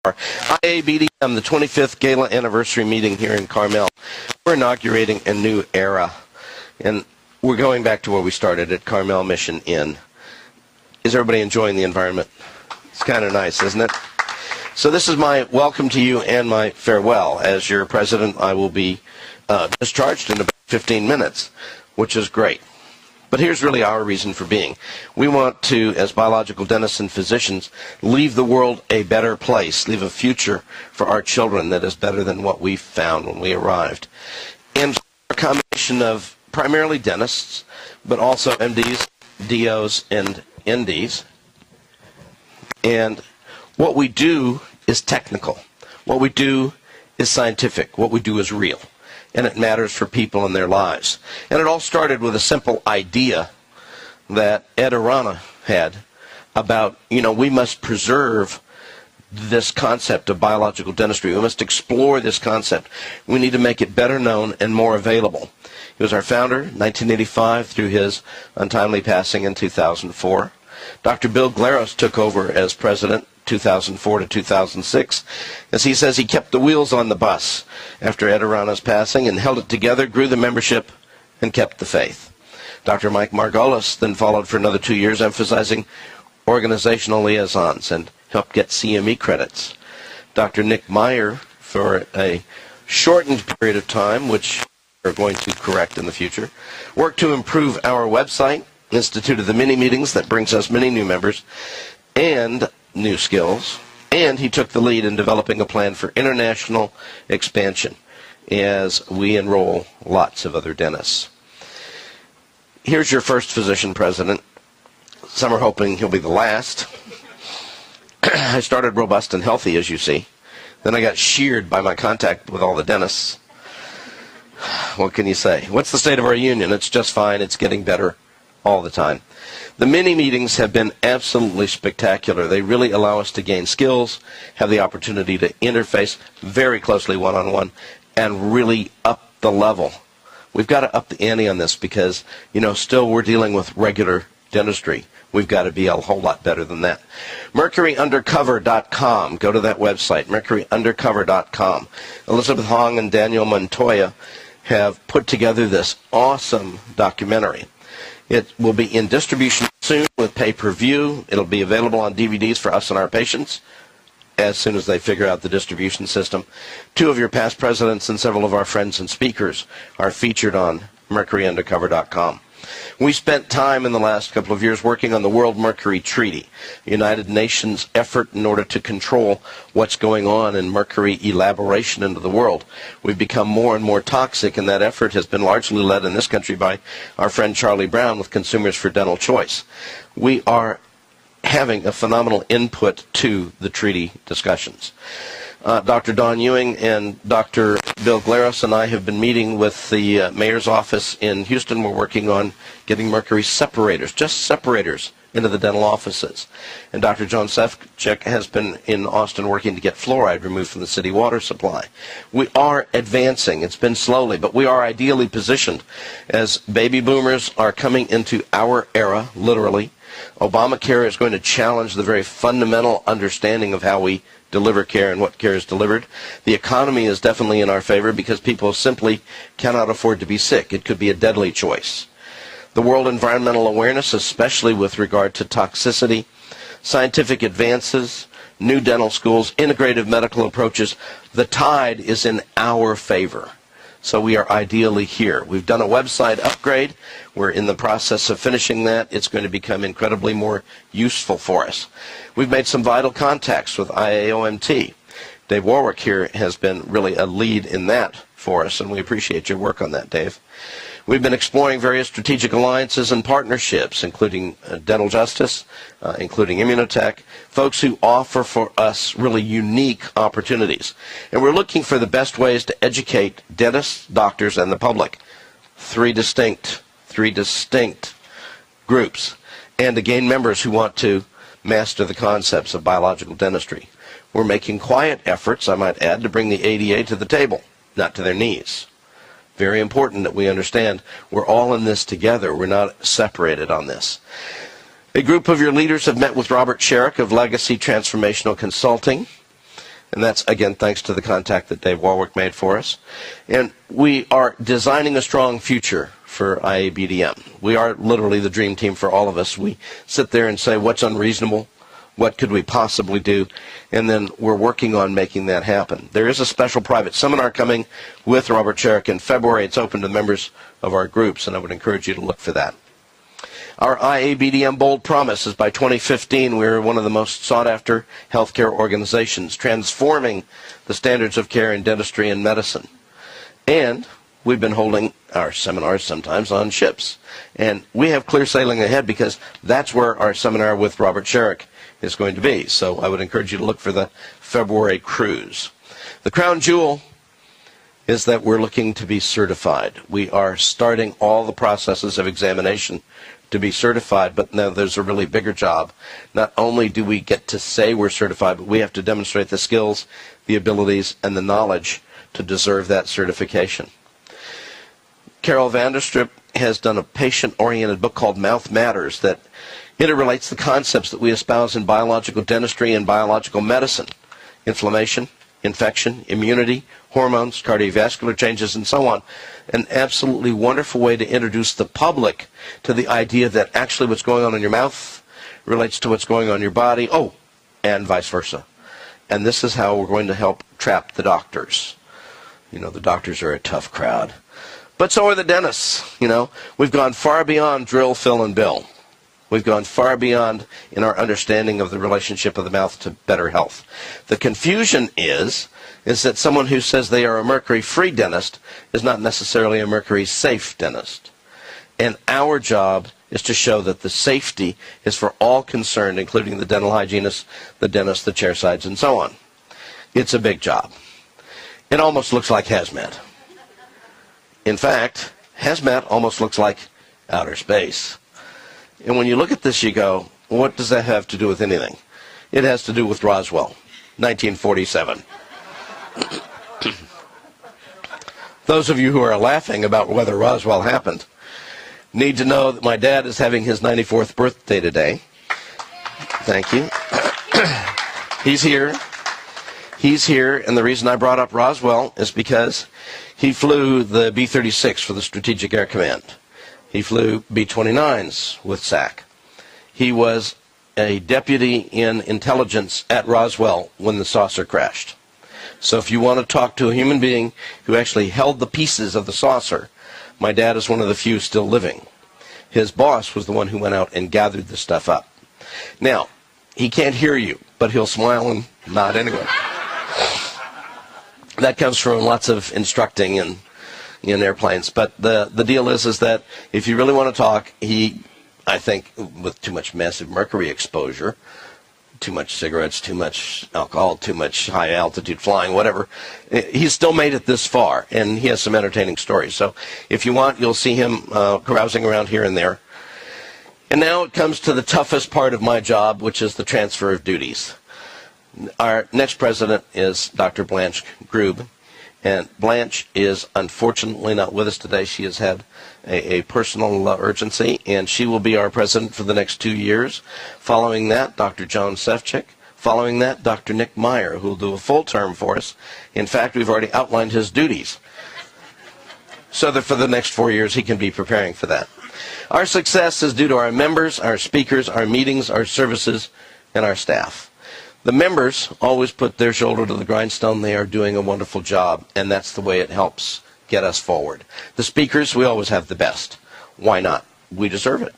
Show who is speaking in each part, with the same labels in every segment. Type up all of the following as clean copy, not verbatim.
Speaker 1: IABDM, the 25th Gala Anniversary meeting here in Carmel. We're inaugurating a new era, and we're going back to where we started at Carmel Mission Inn. Is everybody enjoying the environment? It's kind of nice, isn't it? So this is my welcome to you and my farewell. As your president, I will be discharged in about 15 minutes, which is great. But here's really our reason for being. We want to, as biological dentists and physicians, leave the world a better place, leave a future for our children that is better than what we found when we arrived. And a combination of primarily dentists, but also MDs, DOs, and NDs. And what we do is technical. What we do is scientific. What we do is real. And it matters for people in their lives. And it all started with a simple idea that Ed Arana had about, we must preserve this concept of biological dentistry. We must explore this concept. We need to make it better known and more available. He was our founder, 1985, through his untimely passing in 2004. Dr. Bill Glaros took over as president 2004 to 2006. As he says, he kept the wheels on the bus after Ed Arana's passing and held it together, grew the membership, and kept the faith. Dr. Mike Margolis then followed for another 2 years, emphasizing organizational liaisons and helped get CME credits. Dr. Nick Meyer, for a shortened period of time, which we're going to correct in the future, worked to improve our website, instituted the mini meetings that brings us many new members and new skills, and he took the lead in developing a plan for international expansion as we enroll lots of other dentists. Here's your first physician president. Some are hoping he'll be the last. I started robust and healthy, as you see. Then I got sheared by my contact with all the dentists. What can you say? What's the state of our union? It's just fine. It's getting better all the time. The mini meetings have been absolutely spectacular. They really allow us to gain skills, have the opportunity to interface very closely one-on-one, and really up the level. We've got to up the ante on this because, still we're dealing with regular dentistry. We've got to be a whole lot better than that. MercuryUndercover.com. Go to that website, MercuryUndercover.com. Elizabeth Hong and Daniel Montoya have put together this awesome documentary. It will be in distribution soon with pay-per-view. It'll be available on DVDs for us and our patients as soon as they figure out the distribution system. 2 of your past presidents and several of our friends and speakers are featured on MercuryUndercover.com. We spent time in the last couple of years working on the World Mercury Treaty, the United Nations effort in order to control what's going on in mercury elaboration into the world. We've become more and more toxic, and that effort has been largely led in this country by our friend Charlie Brown with Consumers for Dental Choice. We are having a phenomenal input to the treaty discussions. Dr. Don Ewing and Dr. Bill Glaros and I have been meeting with the mayor's office in Houston. We're working on getting mercury separators, just separators, into the dental offices. And Dr. John Sefcik has been in Austin working to get fluoride removed from the city water supply. We are advancing. It's been slowly, but we are ideally positioned as baby boomers are coming into our era, literally. Obamacare is going to challenge the very fundamental understanding of how we deliver care and what care is delivered. The economy is definitely in our favor because people simply cannot afford to be sick. It could be a deadly choice. The world environmental awareness, especially with regard to toxicity, scientific advances, new dental schools, integrative medical approaches, the tide is in our favor. So we are ideally here. We've done a website upgrade. We're in the process of finishing that. It's going to become incredibly more useful for us. We've made some vital contacts with IAOMT. Dave Warwick here has been really a lead in that for us, and we appreciate your work on that, Dave. We've been exploring various strategic alliances and partnerships, including dental justice, including immunotech, folks who offer for us really unique opportunities. And we're looking for the best ways to educate dentists, doctors, and the public. Three distinct groups, and to gain members who want to master the concepts of biological dentistry. We're making quiet efforts, I might add, to bring the ADA to the table, not to their knees. Very important that we understand we're all in this together. We're not separated on this. A group of your leaders have met with Robert Sherrick of Legacy Transformational Consulting. And that's, again, thanks to the contact that Dave Warwick made for us. And we are designing a strong future for IABDM. We are literally the dream team for all of us. We sit there and say, what's unreasonable? What could we possibly do? And then we're working on making that happen. There is a special private seminar coming with Robert Sherrick in February. It's open to members of our groups, and I would encourage you to look for that. Our IABDM Bold Promise is by 2015, we're one of the most sought-after healthcare organizations, transforming the standards of care in dentistry and medicine. And we've been holding our seminars sometimes on ships. And we have clear sailing ahead because that's where our seminar with Robert Sherrick is going to be. So I would encourage you to look for the February cruise. The crown jewel is that we're looking to be certified. We are starting all the processes of examination to be certified, but now there's a really bigger job. Not only do we get to say we're certified, but we have to demonstrate the skills, the abilities, and the knowledge to deserve that certification. Carol Vanderstrip has done a patient-oriented book called Mouth Matters that interrelates the concepts that we espouse in biological dentistry and biological medicine: inflammation, infection, immunity, hormones, cardiovascular changes, and so on. An absolutely wonderful way to introduce the public to the idea that actually what's going on in your mouth relates to what's going on in your body, and vice versa. And this is how we're going to help trap the doctors. You know, the doctors are a tough crowd. But so are the dentists. You know, we've gone far beyond drill, fill, and bill. We've gone far beyond in our understanding of the relationship of the mouth to better health. The confusion is that someone who says they are a mercury-free dentist is not necessarily a mercury-safe dentist. And our job is to show that the safety is for all concerned, including the dental hygienists, the dentists, the chairsides, and so on. It's a big job. It almost looks like hazmat. In fact, hazmat almost looks like outer space. And when you look at this, you go, what does that have to do with anything? It has to do with Roswell, 1947. Those of you who are laughing about whether Roswell happened need to know that my dad is having his 94th birthday today. Thank you. He's here. He's here, and the reason I brought up Roswell is because he flew the B-36 for the Strategic Air Command. He flew B-29s with SAC. He was a deputy in intelligence at Roswell when the saucer crashed. So if you want to talk to a human being who actually held the pieces of the saucer, my dad is one of the few still living. His boss was the one who went out and gathered the stuff up. Now, he can't hear you, but he'll smile and nod anyway. That comes from lots of instructing in airplanes. But the deal is that if you really want to talk, I think, with too much massive mercury exposure, too much cigarettes, too much alcohol, too much high-altitude flying, whatever, he's still made it this far, and he has some entertaining stories. So if you want, you'll see him carousing around here and there. And now it comes to the toughest part of my job, which is the transfer of duties. Our next president is Dr. Blanche Grube, and Blanche is unfortunately not with us today. She has had a personal urgency, and she will be our president for the next 2 years. Following that, Dr. John Sefcik. Following that, Dr. Nick Meyer, who will do a full term for us. In fact, we've already outlined his duties, so that for the next 4 years he can be preparing for that. Our success is due to our members, our speakers, our meetings, our services, and our staff. The members always put their shoulder to the grindstone. They are doing a wonderful job, and that's the way it helps get us forward. The speakers, we always have the best. Why not? We deserve it.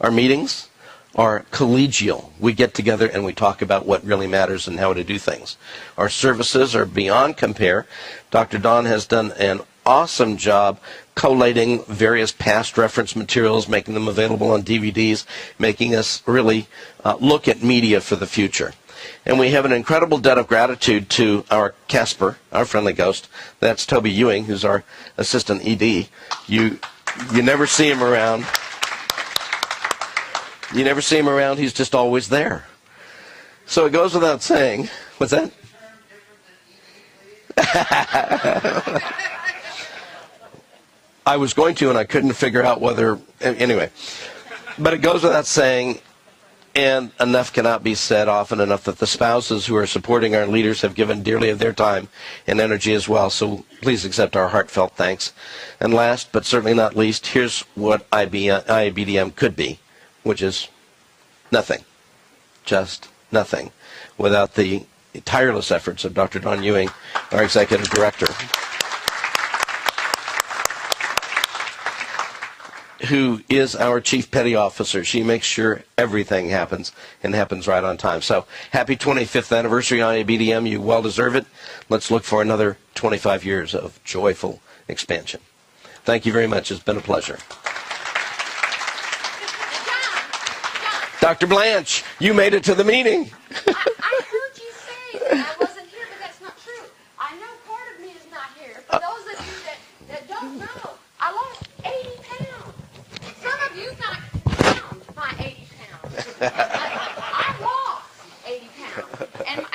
Speaker 1: Our meetings are collegial. We get together and we talk about what really matters and how to do things. Our services are beyond compare. Dr. Don has done an awesome job collating various past reference materials, making them available on DVDs, making us really look at media for the future. And we have an incredible debt of gratitude to our Casper, our friendly ghost. That's Toby Ewing, who's our assistant ED. You never see him around. You never see him around. He's just always there. So it goes without saying. What's that? I was going to, and I couldn't figure out whether... Anyway. But it goes without saying... And enough cannot be said often enough that the spouses who are supporting our leaders have given dearly of their time and energy as well. So please accept our heartfelt thanks. And last, but certainly not least, here's what IABDM could be, which is nothing. Just nothing. Without the tireless efforts of Dr. Dawn Ewing, our Executive Director, who is our Chief Petty Officer. She makes sure everything happens and happens right on time. So happy 25th anniversary, IABDM. You well deserve it. Let's look for another 25 years of joyful expansion. Thank you very much. It's been a pleasure. Dr. Blanche, you made it to the meeting.
Speaker 2: I heard you say that I wasn't here, but that's not true. I know part of me is not here. For those of you that don't know, I lost 80 pounds. Some of you not found my 80 pounds. I lost 80 pounds. And